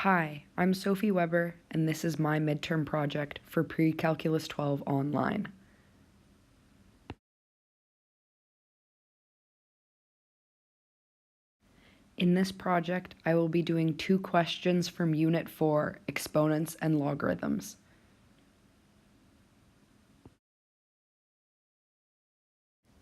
Hi, I'm Sophie Weber, and this is my midterm project for Pre-Calculus 12 online. In this project, I will be doing 2 questions from Unit 4, Exponents and Logarithms.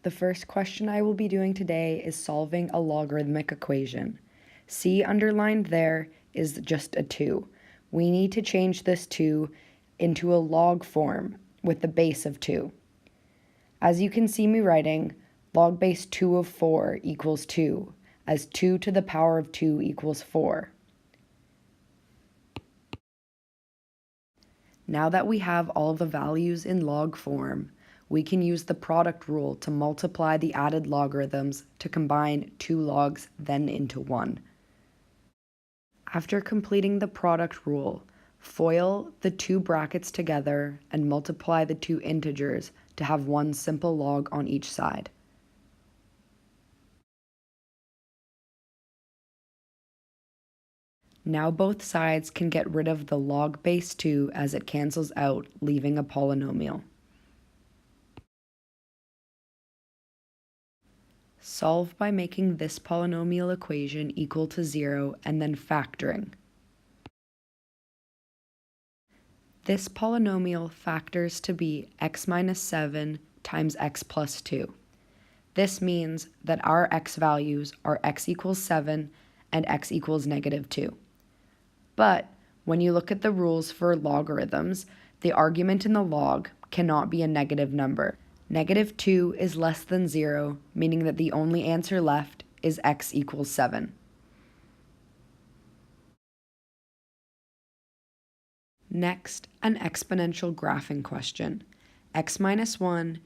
The first question I will be doing today is solving a logarithmic equation. C underlined there is just a 2. We need to change this 2 into a log form with the base of 2. As you can see me writing, log base 2 of 4 equals 2, as 2 to the power of 2 equals 4. Now that we have all the values in log form, we can use the product rule to multiply the added logarithms to combine 2 logs then into 1. After completing the product rule, FOIL the 2 brackets together and multiply the 2 integers to have one simple log on each side. Now both sides can get rid of the log base 2 as it cancels out, leaving a polynomial. Solve by making this polynomial equation equal to 0 and then factoring. This polynomial factors to be x minus 7 times x plus 2. This means that our x values are x equals 7 and x equals negative 2. But when you look at the rules for logarithms, the argument in the log cannot be a negative number. Negative 2 is less than 0, meaning that the only answer left is x equals 7. Next, an exponential graphing question. X minus 1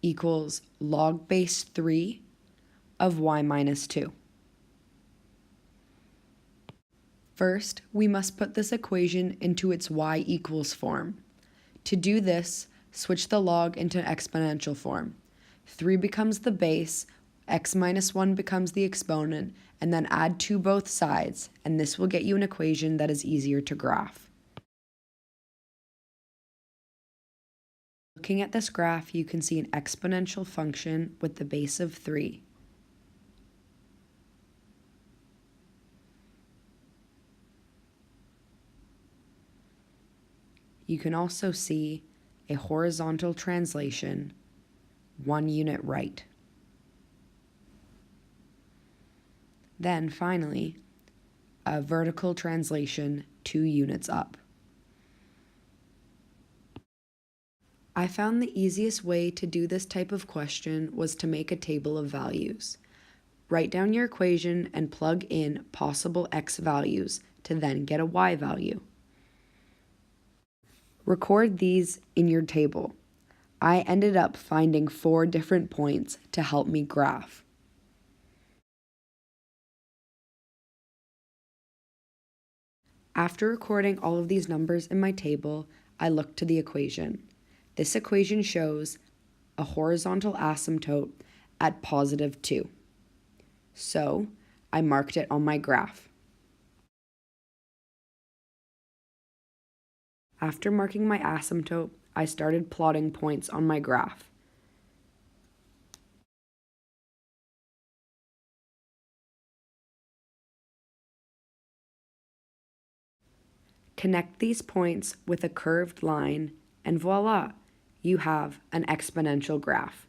equals log base 3 of y minus 2. First, we must put this equation into its y equals form. To do this, switch the log into exponential form. 3 becomes the base, x minus 1 becomes the exponent, and then add 2 both sides, and this will get you an equation that is easier to graph. Looking at this graph, you can see an exponential function with the base of 3. You can also see a horizontal translation, 1 unit right. Then finally, a vertical translation, 2 units up. I found the easiest way to do this type of question was to make a table of values. Write down your equation and plug in possible x values to then get a y value. Record these in your table. I ended up finding 4 different points to help me graph. After recording all of these numbers in my table, I looked to the equation. This equation shows a horizontal asymptote at positive 2. So, I marked it on my graph. After marking my asymptote, I started plotting points on my graph. Connect these points with a curved line, and voila, you have an exponential graph.